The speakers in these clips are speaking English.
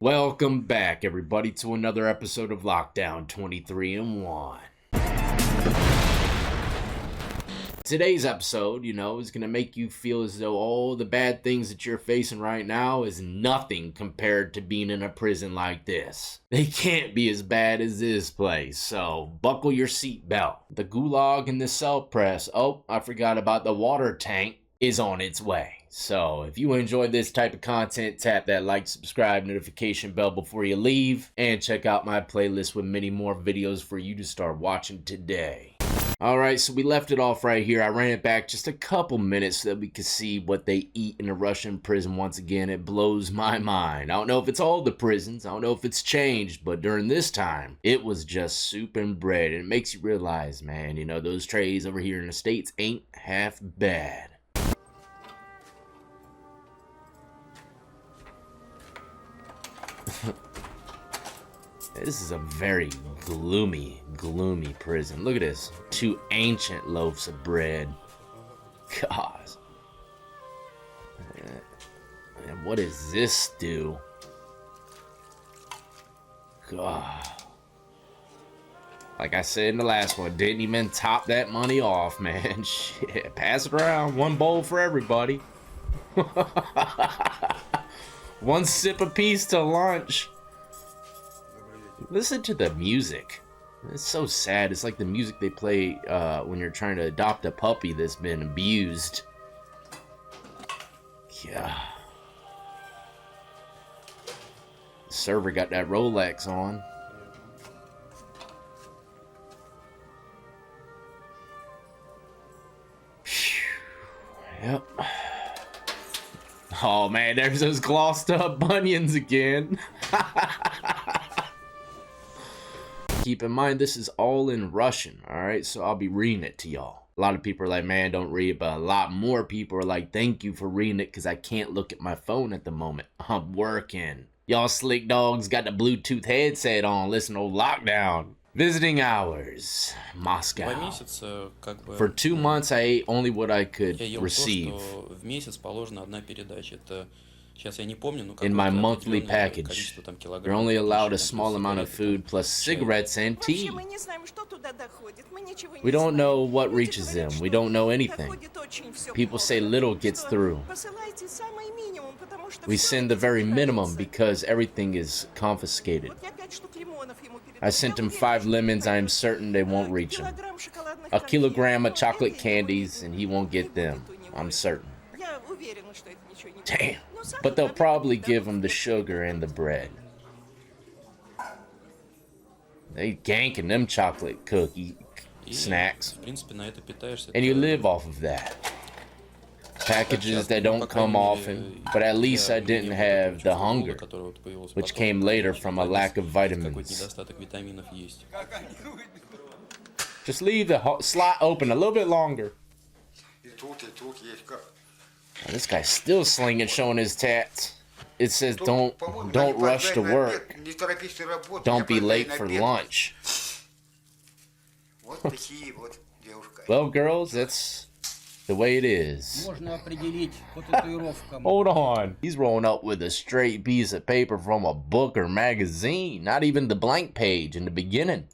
Welcome back, everybody, to another episode of Lockdown 23 and 1. Today's episode, is going to make you feel as though all the bad things that you're facing right now is nothing compared to being in a prison like this. They can't be as bad as this place, so buckle your seatbelt. The gulag and the cell press, oh, I forgot about the water tank, is on its way. So if you enjoyed this type of content, tap that like, subscribe, notification bell before you leave, and check out my playlist with many more videos for you to start watching today. Alright, so we left it off right here. I ran it back just a couple minutes so that we could see what they eat in a Russian prison once again. It blows my mind. I don't know if it's all the prisons, I don't know if it's changed, but during this time, it was just soup and bread. And it makes you realize, man, those trays over here in the States ain't half bad. This is a very gloomy prison. Look at this. 2 ancient loaves of bread. God. And what does this do? God. Like I said in the last one, didn't even top that money off, man. Shit. Pass it around. 1 bowl for everybody. 1 sip apiece to lunch. Listen to the music. It's so sad. It's like the music they play when you're trying to adopt a puppy that's been abused. Yeah. The server got that Rolex on. Yep. Oh man, there's those glossed up bunions again. Keep in mind, this is all in Russian, alright? So I'll be reading it to y'all. A lot of people are like, man, don't read, but a lot more people are like, thank you for reading it because I can't look at my phone at the moment. I'm working. Y'all slick dogs got the Bluetooth headset on, listen to Lockdown. Visiting hours, Moscow. For 2 months, I ate only what I could receive in my monthly package. You're only allowed a small amount of food plus cigarettes and tea. We don't know what reaches them. We don't know anything. People say little gets through. We send the very minimum because everything is confiscated. I sent him 5 lemons. I am certain they won't reach him. A kilogram of chocolate candies and he won't get them. I'm certain. Damn. But they'll probably give him the sugar and the bread. They ganking them chocolate cookie snacks. And you live off of that. Packages that don't come often, but at least I didn't have the hunger, which came later from a lack of vitamins. Just leave the slot open a little bit longer. This guy's still slinging, showing his tats. It says don't rush to work. Don't be late for lunch. Well, girls, that's the way it is. Hold on. He's rolling up with a straight piece of paper from a book or magazine. Not even the blank page in the beginning.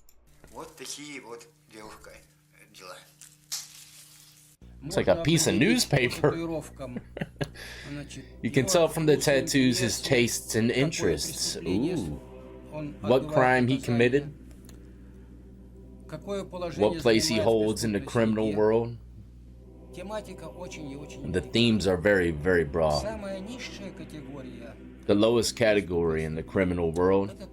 It's like a piece of newspaper. You can tell from the tattoos his tastes and interests. Ooh. What crime he committed? What place he holds in the criminal world? The themes are very, very broad. The lowest category in the criminal world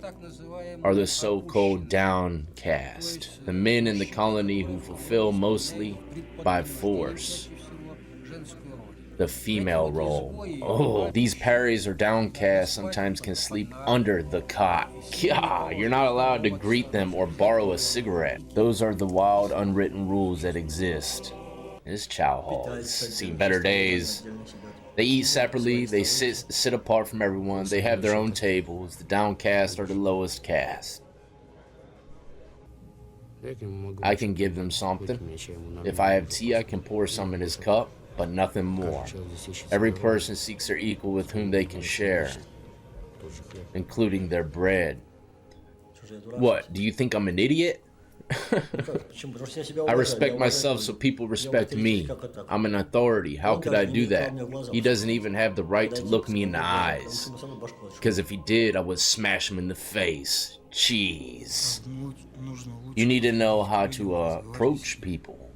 are the so-called downcast, the men in the colony who fulfill mostly by force the female role. Oh, these paries or downcast sometimes can sleep under the cot. Yeah, you're not allowed to greet them or borrow a cigarette. Those are the wild, unwritten rules that exist. This chow hall has seen better days. They eat separately, they sit apart from everyone, they have their own tables. The downcast are the lowest caste. I can give them something. If I have tea, I can pour some in his cup, but nothing more. Every person seeks their equal with whom they can share. including their bread. What, do you think I'm an idiot? I respect myself so people respect me. I'm an authority. How could I do that? He doesn't even have the right to look me in the eyes. Because if he did, I would smash him in the face. Jeez. You need to know how to approach people.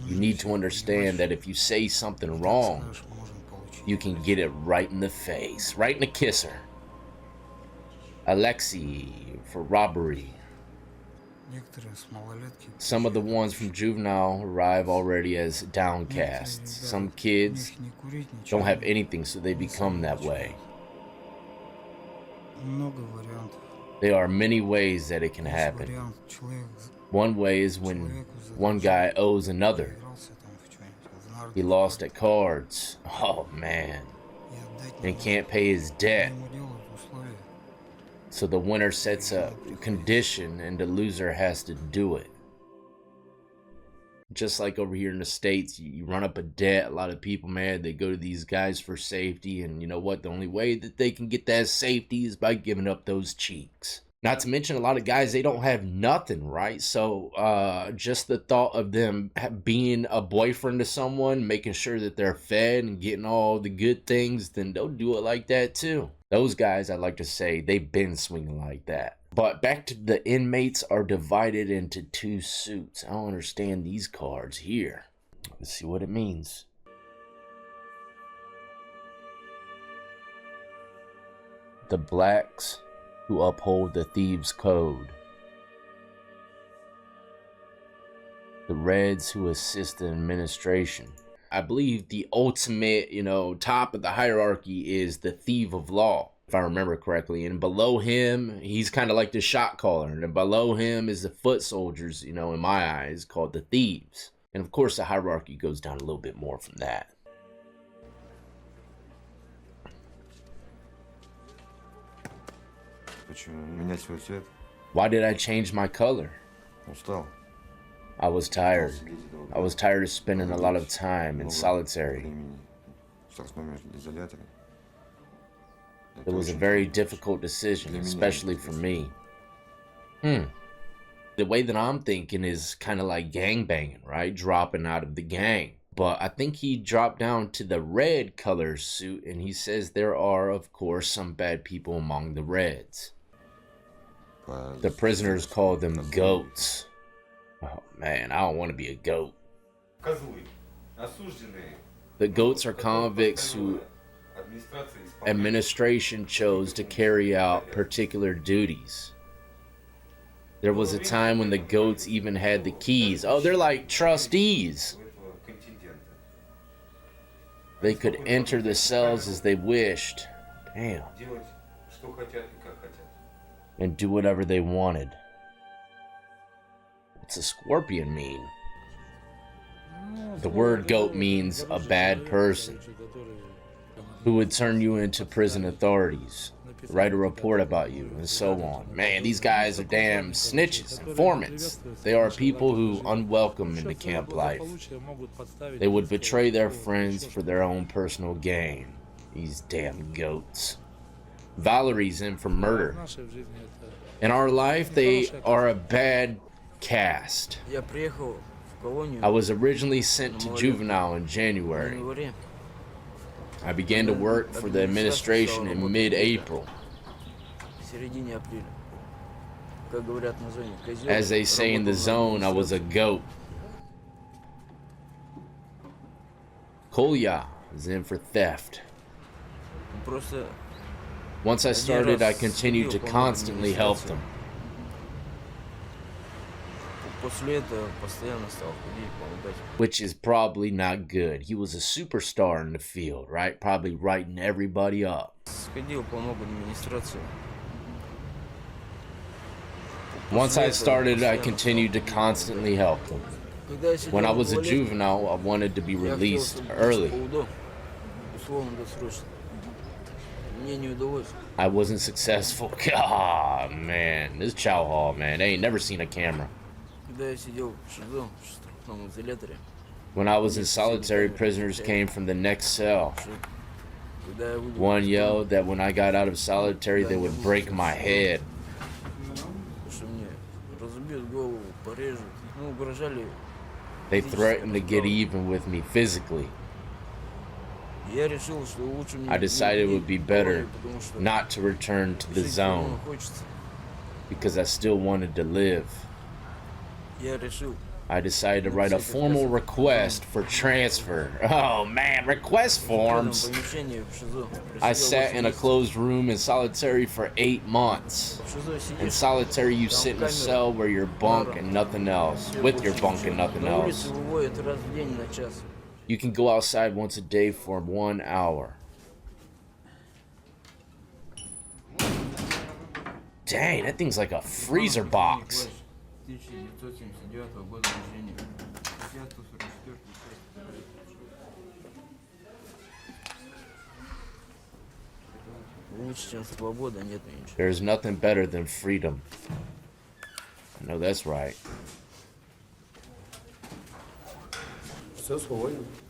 You need to understand that if you say something wrong, you can get it right in the face, right in the kisser. Alexei for robbery. Some of the ones from juvenile arrive already as downcasts. Some kids don't have anything, so they become that way. There are many ways that it can happen. One way is when one guy owes another. He lost at cards. Oh man. And can't pay his debt. So the winner sets a condition and the loser has to do it. Just like over here in the States, you run up a debt, a lot of people, man, they go to these guys for safety, and you know what? The only way that they can get that safety is by giving up those cheeks. Not to mention a lot of guys, they don't have nothing, right? So just the thought of them being a boyfriend to someone, making sure that they're fed and getting all the good things, then they'll do it like that too. Those guys, I like to say, they've been swinging like that. But back to the inmates are divided into two suits. I don't understand these cards here. Let's see what it means. The blacks who uphold the thieves' code. The reds who assist the administration. I believe the ultimate, top of the hierarchy is the thief of law, if I remember correctly. And below him, he's kind of like the shot caller. And below him is the foot soldiers, in my eyes, called the thieves. And of course, the hierarchy goes down a little bit more from that. Why did I change my color? I was tired. I was tired of spending a lot of time in solitary. It was a very difficult decision, especially for me. The way that I'm thinking is kind of like gangbanging, right? Dropping out of the gang. But I think he dropped down to the red color suit, and he says there are, of course, some bad people among the reds. The prisoners call them goats. Oh man, I don't want to be a goat. The goats are convicts who administration chose to carry out particular duties. There was a time when the goats even had the keys. Oh, they're like trustees. They could enter the cells as they wished. Damn. And do whatever they wanted. What's a scorpion mean? The word goat means a bad person who would turn you into prison authorities, write a report about you, and so on. Man, these guys are damn snitches, informants. They are people who unwelcome in the camp life. They would betray their friends for their own personal gain. These damn goats. Valerie's in for murder. In our life, they are a bad cast. I was originally sent to juvenile in January. I began to work for the administration in mid-April. As they say in the zone, I was a goat. Kolya is in for theft. Once I started, I continued to constantly help them. Which is probably not good. He was a superstar in the field, right? Probably writing everybody up. Once I started, I continued to constantly help them. When I was a juvenile, I wanted to be released early. I wasn't successful. Ah, man, this chow hall, man, they ain't never seen a camera. When I was in solitary, prisoners came from the next cell. One yelled that when I got out of solitary, they would break my head. They threatened to get even with me physically. I decided it would be better not to return to the zone because I still wanted to live. I decided to write a formal request for transfer. Oh man, request forms. I sat in a closed room in solitary for 8 months. In solitary, you sit in a cell where you're bunk and nothing else, with your bunk and nothing else. You can go outside once a day for 1 hour. Dang, that thing's like a freezer box. There's nothing better than freedom. I know that's right.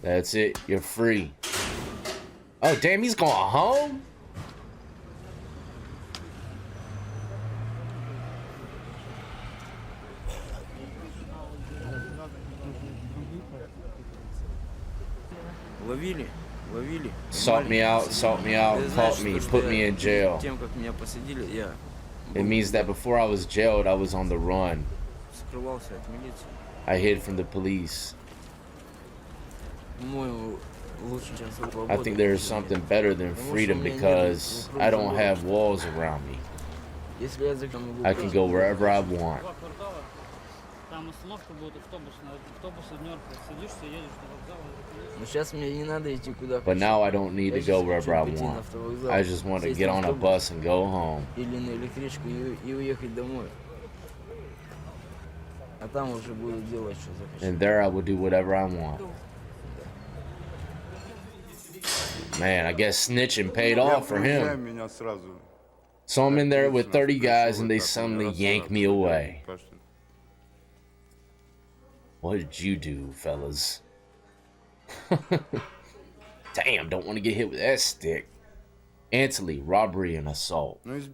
That's it, you're free. Oh damn, he's going home? Salt me out, caught me, put me in jail. It means that before I was jailed, I was on the run. I hid from the police. I think there's something better than freedom because I don't have walls around me. I can go wherever I want. But now I don't need to go wherever I want. I just want to get on a bus and go home. And there I will do whatever I want. Man, I guess snitching paid off for him. So I'm in there with 30 guys and they suddenly yank me away. What did you do, fellas? Damn, don't want to get hit with that stick. Antony, robbery and assault. The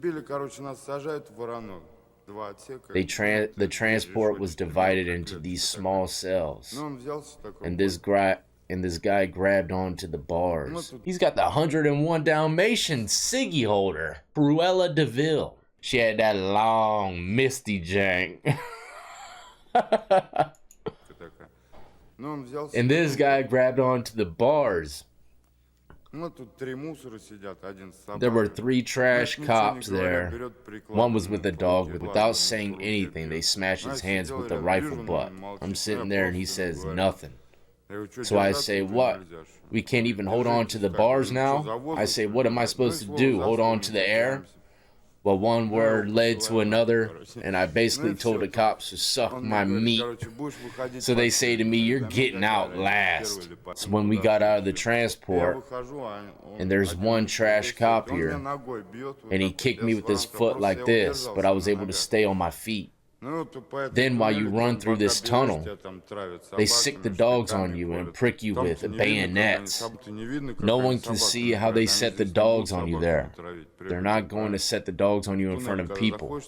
transport was divided into these small cells. And this guy grabbed onto the bars. He's got the 101 Dalmatian Siggy holder. Cruella DeVille. She had that long, misty jank. And this guy grabbed onto the bars. There were 3 trash cops there. One was with a dog, but without saying anything, they smashed his hands with a rifle butt. I'm sitting there and he says nothing. So I say, what? We can't even hold on to the bars now? I say, what am I supposed to do? Hold on to the air? Well, one word led to another, and I basically told the cops to suck my meat. So they say to me, you're getting out last. So when we got out of the transport, and there's one trash cop here, and he kicked me with his foot like this, but I was able to stay on my feet. Then while you run through this tunnel, they sick the dogs on you and prick you with bayonets. No one can see how they set the dogs on you there. They're not going to set the dogs on you in front of people.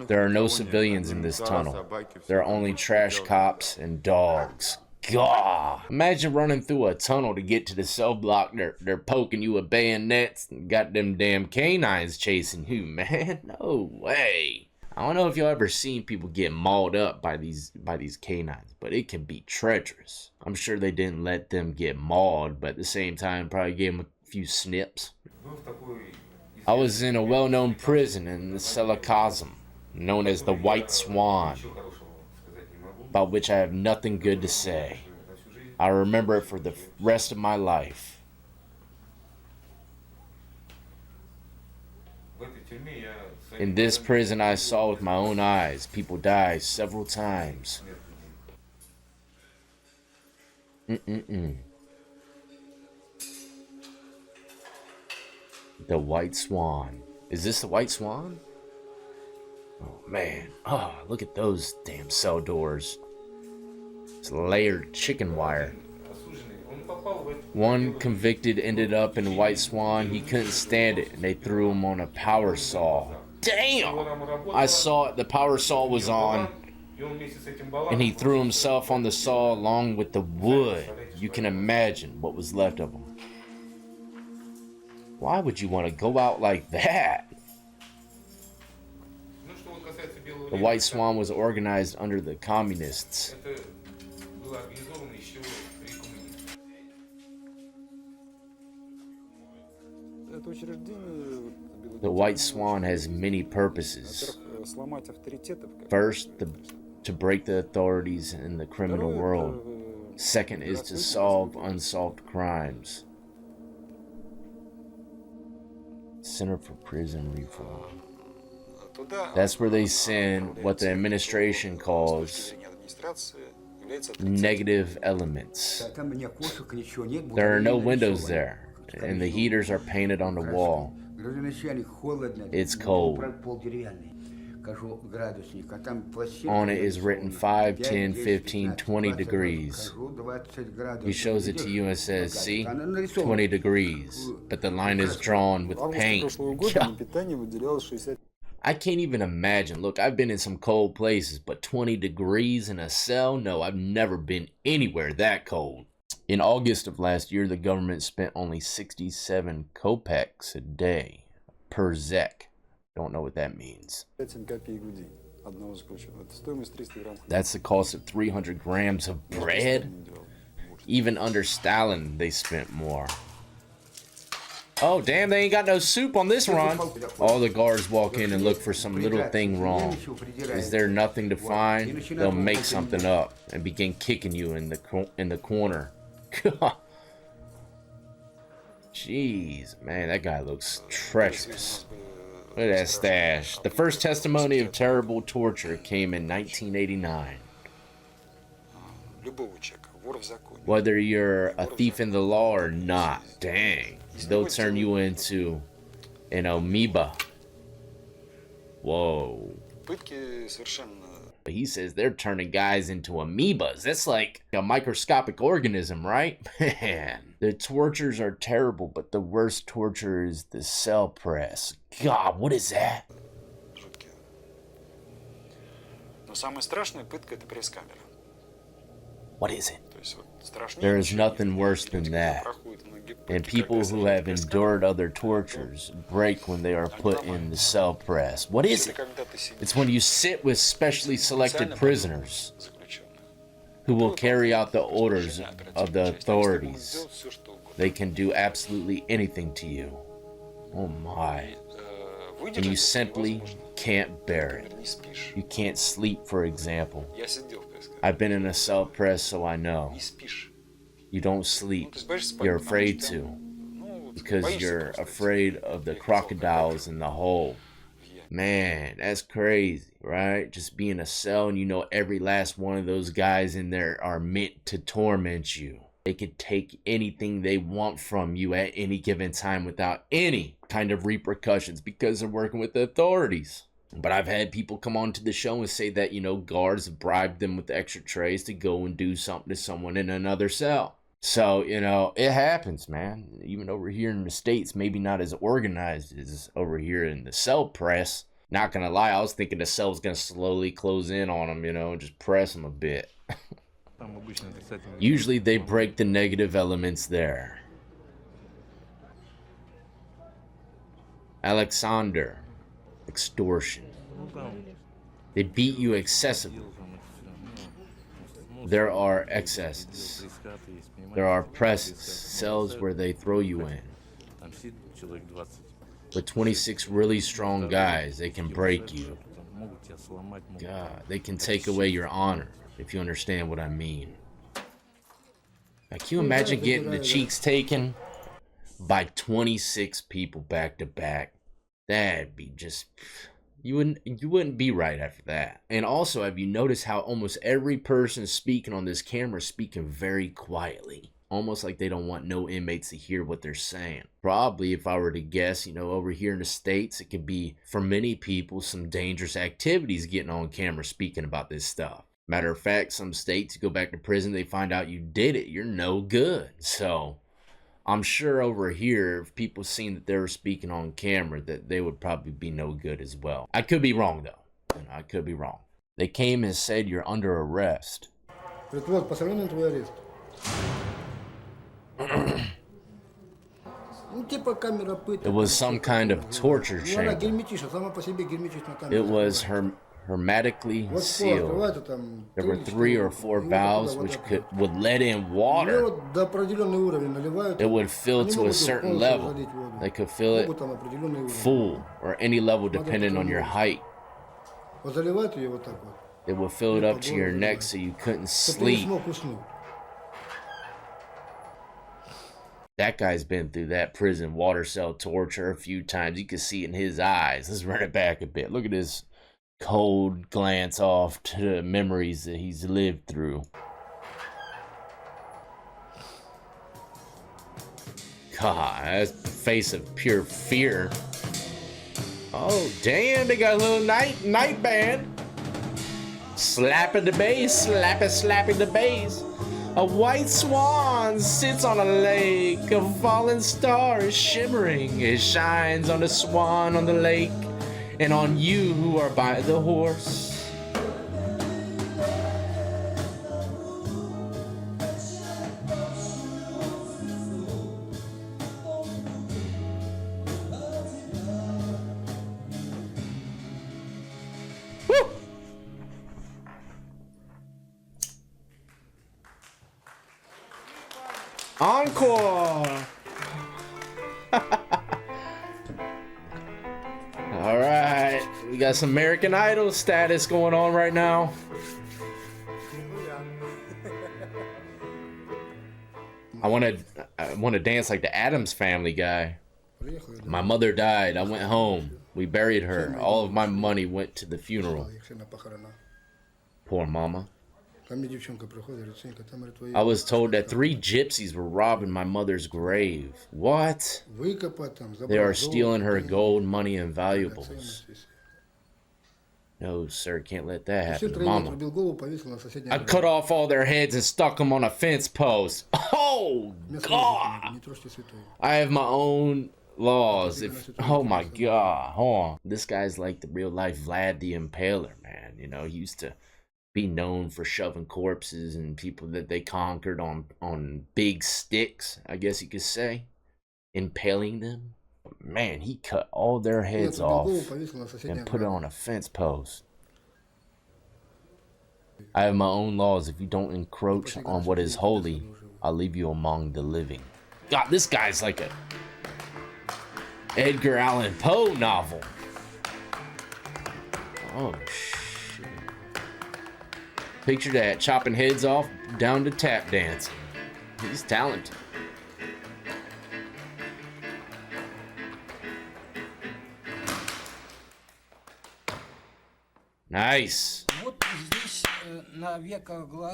There are no civilians in this tunnel. There are only trash cops and dogs. God! Imagine running through a tunnel to get to the cell block. They're poking you with bayonets and got them damn canines chasing you, man. No way. I don't know if y'all ever seen people get mauled up by these canines, but it can be treacherous. I'm sure they didn't let them get mauled, but at the same time probably gave them a few snips. I was in a well-known prison in the Selakazm, known as the White Swan, about which I have nothing good to say. I remember it for the rest of my life. In this prison I saw with my own eyes people die several times. The White Swan. Is this the White Swan? Oh man. Oh, look at those damn cell doors. It's layered chicken wire. One convicted ended up in White Swan. He couldn't stand it, and they threw him on a power saw. Damn! I saw it. The power saw was on, and he threw himself on the saw along with the wood. You can imagine what was left of him. Why would you want to go out like that? The White Swan was organized under the communists. The White Swan has many purposes. First, to break the authorities in the criminal world. Second is to solve unsolved crimes. Center for Prison Reform. That's where they send what the administration calls negative elements. There are no windows there, and the heaters are painted on the wall. It's cold. On it is written 5, 10, 15, 20 degrees. He shows it to you and says, see, 20 degrees, but the line is drawn with paint. I can't even imagine. Look, I've been in some cold places, but 20 degrees in a cell? No, I've never been anywhere that cold. In August of last year, the government spent only 67 kopecks a day per zek. Don't know what that means. That's the cost of 300 grams of bread? Even under Stalin, they spent more. Oh, damn, they ain't got no soup on this run. All the guards walk in and look for some little thing wrong. Is there nothing to find? They'll make something up and begin kicking you in the corner. Jeez, man, that guy looks treacherous. Look at that stash. The first testimony of terrible torture came in 1989. Whether you're a thief in the law or not, dang. They'll turn you into an amoeba. Whoa. He says they're turning guys into amoebas. That's like a microscopic organism, right? Man, the tortures are terrible, but the worst torture is the cell press. God, what is that? What is it? There is nothing worse than that. And people who have endured other tortures break when they are put in the cell press. What is it? It's when you sit with specially selected prisoners who will carry out the orders of the authorities. They can do absolutely anything to you. Oh my. And you simply can't bear it. You can't sleep, for example. I've been in a cell press, so I know. You don't sleep. You're afraid to. Because you're afraid of the crocodiles in the hole. Man, that's crazy, right? Just be in a cell and you know every last one of those guys in there are meant to torment you. They could take anything they want from you at any given time without any kind of repercussions because they're working with the authorities. But I've had people come on to the show and say that, you know, guards have bribed them with extra trays to go and do something to someone in another cell. So, you know, it happens, man. Even over here in the States, maybe not as organized as over here in the cell press. Not gonna lie, I was thinking the cell's gonna slowly close in on them, you know, and just press them a bit. Usually they break the negative elements there. Alexander. Extortion. They beat you excessively. There are excesses. There are presses, cells where they throw you in. With 26 really strong guys, they can break you. God, they can take away your honor, if you understand what I mean. Now, can you imagine getting the cheeks taken by 26 people back to back? That'd be just... You wouldn't be right after that. And also, have you noticed how almost every person speaking on this camera is speaking very quietly? Almost like they don't want no inmates to hear what they're saying. Probably, if I were to guess, you know, over here in the States, it could be, for many people, some dangerous activities getting on camera speaking about this stuff. Matter of fact, some states, you go back to prison, they find out you did it. You're no good. So, I'm sure over here, if people seen that they were speaking on camera, that they would probably be no good as well. I could be wrong, though. I could be wrong. They came and said you're under arrest. It was some kind of torture chamber. It was hermetically sealed. There were 3 or 4 valves which would let in water. It would fill to a certain level. They could fill it full or any level depending on your height. It would fill it up to your neck so you couldn't sleep. That guy's been through that prison water cell torture a few times. You can see it in his eyes. Let's run it back a bit. Look at this cold glance off to the memories that he's lived through. God, that's the face of pure fear. Oh, damn, they got a little night band. Slapping the bass, slapping the bass. A white swan sits on a lake. A fallen star is shimmering. It shines on the swan on the lake and on you who are by the horse. Encore! Alright, we got some American Idol status going on right now. I want to dance like the Addams Family guy. My mother died. I went home. We buried her. All of my money went to the funeral. Poor mama. I was told that 3 gypsies were robbing my mother's grave. What? They are stealing her gold, money, and valuables. No, sir, can't let that happen to mama. I cut off all their heads and stuck them on a fence post. Oh, God! I have my own laws. Oh, my God. Hold on. This guy's like the real-life Vlad the Impaler, man. You know, he used to be known for shoving corpses and people that they conquered on big sticks, I guess you could say, impaling them. But man, he cut all their heads off and put it on a fence post. I have my own laws. If you don't encroach on what is holy, I'll leave you among the living. God, this guy's like a Edgar Allan Poe novel. Oh, shit. Picture that, chopping heads off down to tap dancing. He's talented. Nice.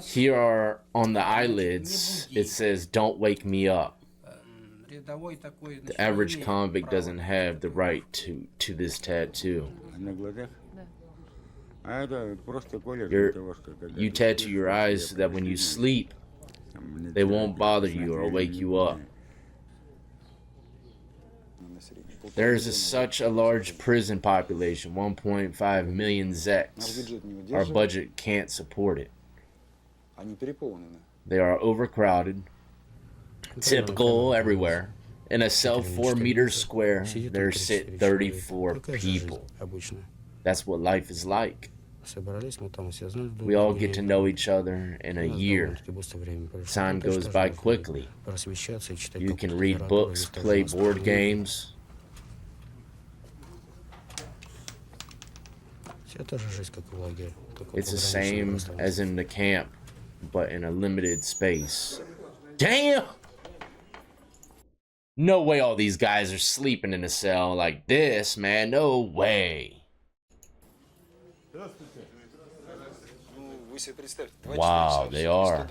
Here are on the eyelids, it says, "Don't wake me up." The average convict doesn't have the right to this tattoo. You tattoo your eyes so that when you sleep, they won't bother you or wake you up. There is such a large prison population, 1.5 million Zeks. Our budget can't support it. They are overcrowded, typical everywhere. In a cell 4 meters square, there sit 34 people. That's what life is like. We all get to know each other in a year. Time goes by quickly. You can read books, play board games. It's the same as in the camp, but in a limited space. Damn! No way all these guys are sleeping in a cell like this, man. No way. Wow, they are.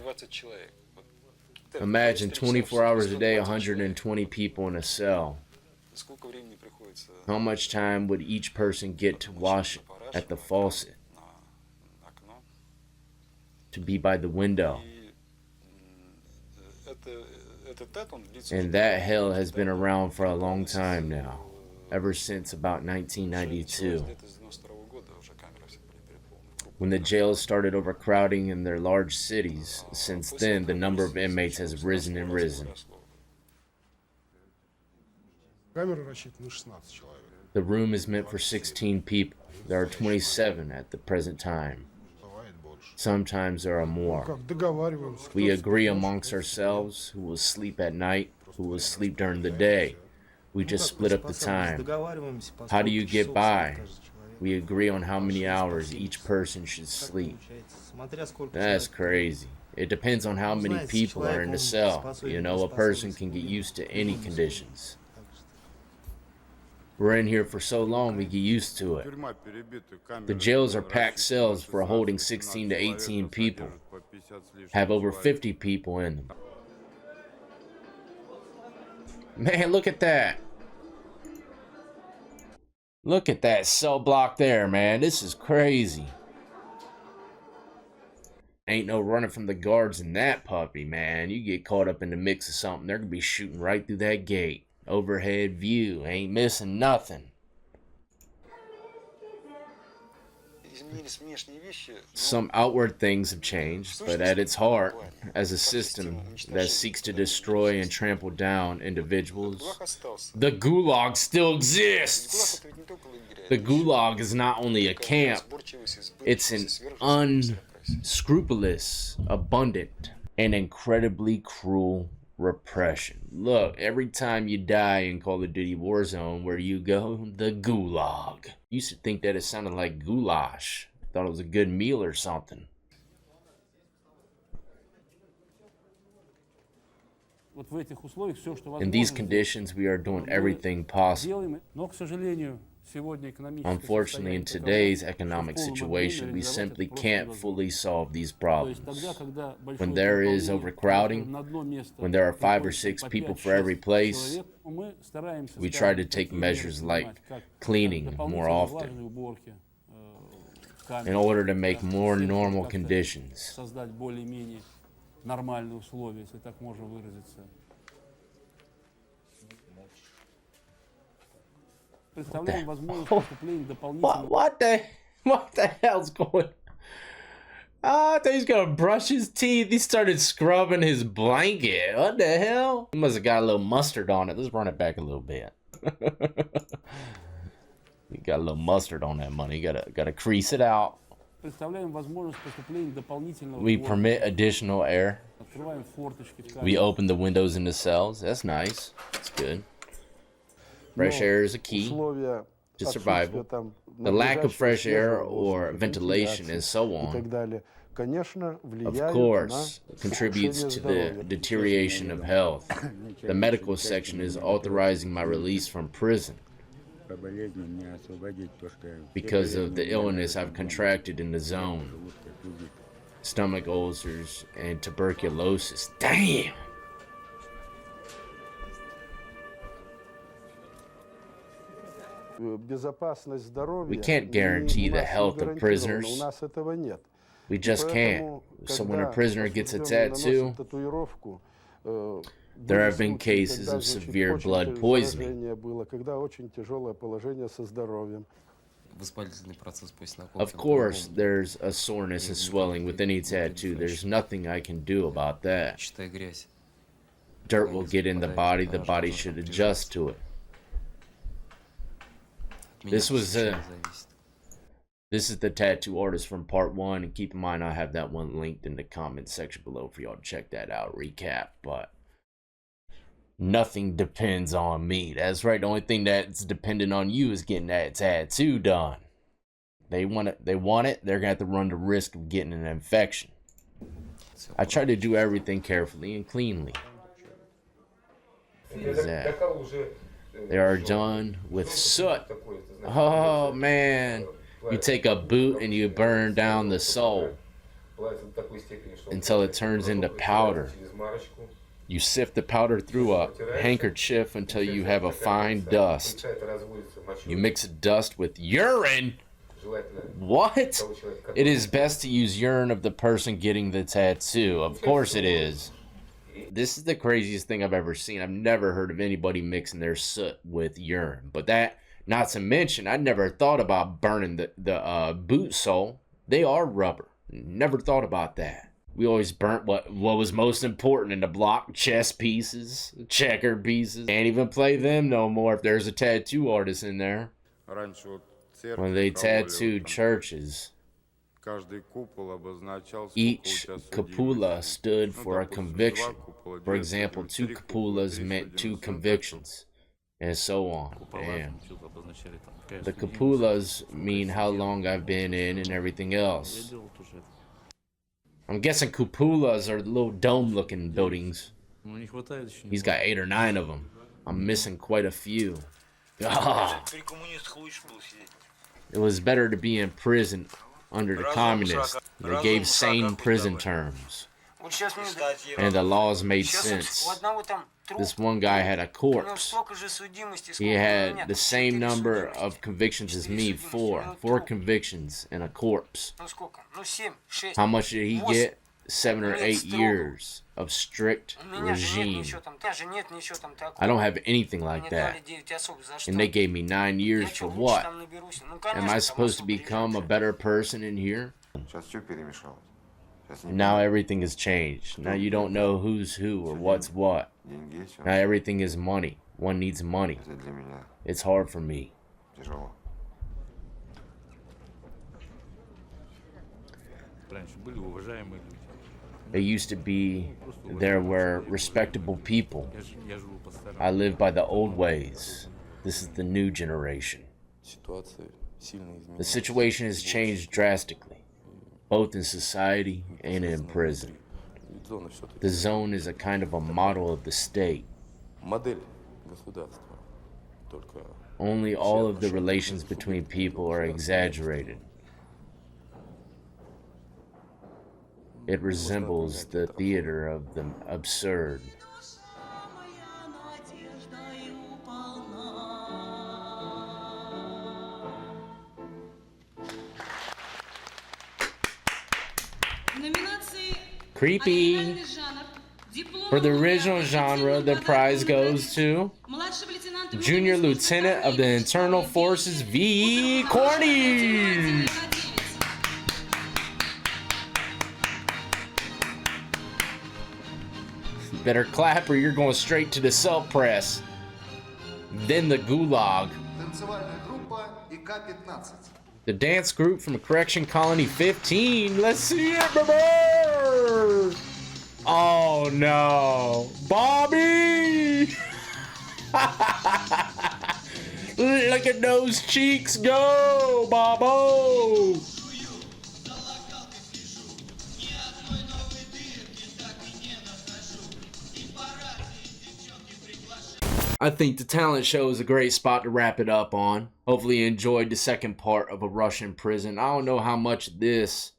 Imagine 24 hours a day, 120 people in a cell. How much time would each person get to wash at the faucet? To be by the window? And that hell has been around for a long time now, ever since about 1992. When the jails started overcrowding in their large cities, since then the number of inmates has risen and risen. The room is meant for 16 people. There are 27 at the present time. Sometimes there are more. We agree amongst ourselves who will sleep at night, who will sleep during the day. We just split up the time. How do you get by? We agree on how many hours each person should sleep. That's crazy. It depends on how many people are in the cell. You know, a person can get used to any conditions. We're in here for so long we get used to it. The jails are packed cells for holding 16 to 18 people. Have over 50 people in them. Man, look at that. Look at that cell block there, man. This is crazy. Ain't no running from the guards in that puppy, man. You get caught up in the mix of something, they're gonna be shooting right through that gate. Overhead view, ain't missing nothing. Some outward things have changed, but at its heart, as a system that seeks to destroy and trample down individuals, the Gulag still exists. The Gulag is not only a camp, it's an unscrupulous, abundant, and incredibly cruel repression. Look, every time you die in Call of Duty Warzone, where you go? The Gulag. You used to think that it sounded like goulash. Thought it was a good meal or something. In these conditions, we are doing everything possible. Unfortunately, in today's economic situation, we simply can't fully solve these problems. When there is overcrowding, when there are 5 or 6 people for every place, we try to take measures like cleaning more often in order to make more normal conditions. What the hell's going on? I thought he was gonna brush his teeth. He started scrubbing his blanket. What the hell? He must have got a little mustard on it. Let's run it back a little bit. He got a little mustard on that money. Gotta crease it out. We permit additional air. We open the windows in the cells. That's nice. That's good. Fresh air is a key to survival. The lack of fresh air or ventilation and so on, of course, contributes to the deterioration of health. The medical section is authorizing my release from prison because of the illness I've contracted in the zone. Stomach ulcers and tuberculosis. Damn! We can't guarantee the health of prisoners. We just can't. So when a prisoner gets a tattoo, there have been cases of severe blood poisoning. Of course, there's a soreness and swelling with any tattoo. There's nothing I can do about that. Dirt will get in the body should adjust to it. This is the tattoo artist from part 1, and keep in mind I have that one linked in the comment section below for y'all to check that out, recap. But nothing depends on me. That's right, the only thing that's dependent on you is getting that tattoo done. They want it, they're gonna have to run the risk of getting an infection. I try to do everything carefully and cleanly. They are done with soot. Oh man, you take a boot and you burn down the sole until it turns into powder. You sift the powder through a handkerchief until you have a fine dust. You mix dust with urine. What? It is best to use urine of the person getting the tattoo. Of course it is. This is the craziest thing I've ever seen. I've never heard of anybody mixing their soot with urine. But that, not to mention, I never thought about burning the boot sole. They are rubber. Never thought about that. We always burnt what was most important in the block: chess pieces, checker pieces. Can't even play them no more if there's a tattoo artist in there. When they tattooed churches, each cupola stood for a conviction. For example, 2 cupolas meant 2 convictions, and so on. Damn. The cupolas mean how long I've been in and everything else. I'm guessing cupolas are little dome-looking buildings. He's got 8 or 9 of them. I'm missing quite a few. Ah. It was better to be in prison under the communists. They gave sane prison terms. And the laws made sense. This one guy had a corpse. He had the same number of convictions as me, 4 convictions and a corpse. How much did he get? 7 or 8 years of strict regime. I don't have anything like that. And they gave me 9 years for what? Am I supposed to become a better person in here? Now everything has changed. Now you don't know who's who or what's what. Now everything is money. One needs money. It's hard for me. They used to be, there were respectable people. I live by the old ways. This is the new generation. The situation has changed drastically, both in society and in prison. The zone is a kind of a model of the state. Only all of the relations between people are exaggerated. It resembles the theater of the absurd. Creepy. For the original genre, the prize goes to Junior Lieutenant of the Internal Forces V. Corny. Better clap or you're going straight to the cell press. Then the gulag. The dance group from Correction Colony 15. Let's see it, baby! Oh no. Bobby! Look at those cheeks go, Bobo! I think the talent show is a great spot to wrap it up on. Hopefully you enjoyed the second part of a Russian prison. I don't know how much this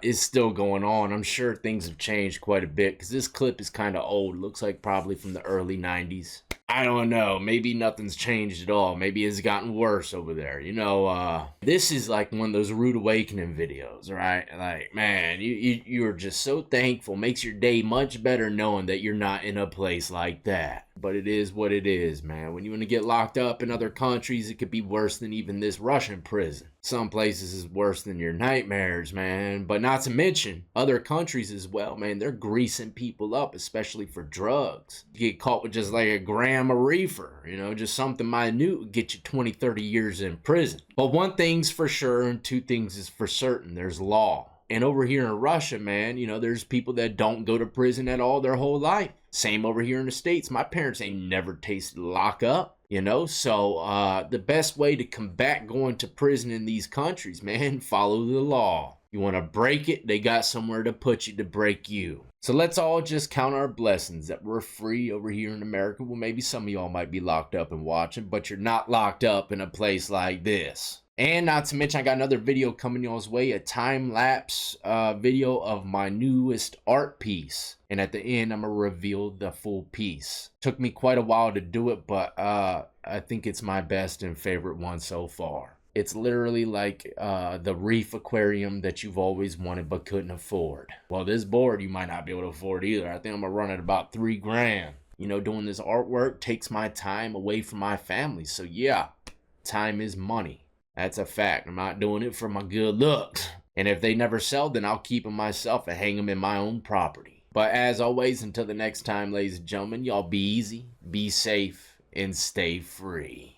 is still going on. I'm sure things have changed quite a bit because this clip is kind of old. Looks like probably from the early 90s. I don't know. Maybe nothing's changed at all. Maybe it's gotten worse over there. You know, this is like one of those rude awakening videos, right? Like, man, you're just so thankful. Makes your day much better knowing that you're not in a place like that. But it is what it is, man. When you want to get locked up in other countries, it could be worse than even this Russian prison. Some places is worse than your nightmares, man. But not to mention other countries as well, man. They're greasing people up, especially for drugs. You get caught with just like a gram of reefer, you know, just something minute would get you 20, 30 years in prison. But one thing's for sure and 2 things is for certain. There's law. And over here in Russia, man, you know, there's people that don't go to prison at all their whole life. Same over here in the States. My parents ain't never tasted lockup, you know. So the best way to combat going to prison in these countries, man, follow the law. You want to break it, they got somewhere to put you to break you. So let's all just count our blessings that we're free over here in America. Well, maybe some of y'all might be locked up and watching, but you're not locked up in a place like this. And not to mention, I got another video coming y'all's way, a time-lapse video of my newest art piece. And at the end, I'm going to reveal the full piece. Took me quite a while to do it, but I think it's my best and favorite one so far. It's literally like the reef aquarium that you've always wanted but couldn't afford. Well, this board you might not be able to afford either. I think I'm gonna run at about $3,000. You know, doing this artwork takes my time away from my family. So yeah, time is money. That's a fact. I'm not doing it for my good looks. And if they never sell, then I'll keep them myself and hang them in my own property. But as always, until the next time, ladies and gentlemen, y'all be easy, be safe, and stay free.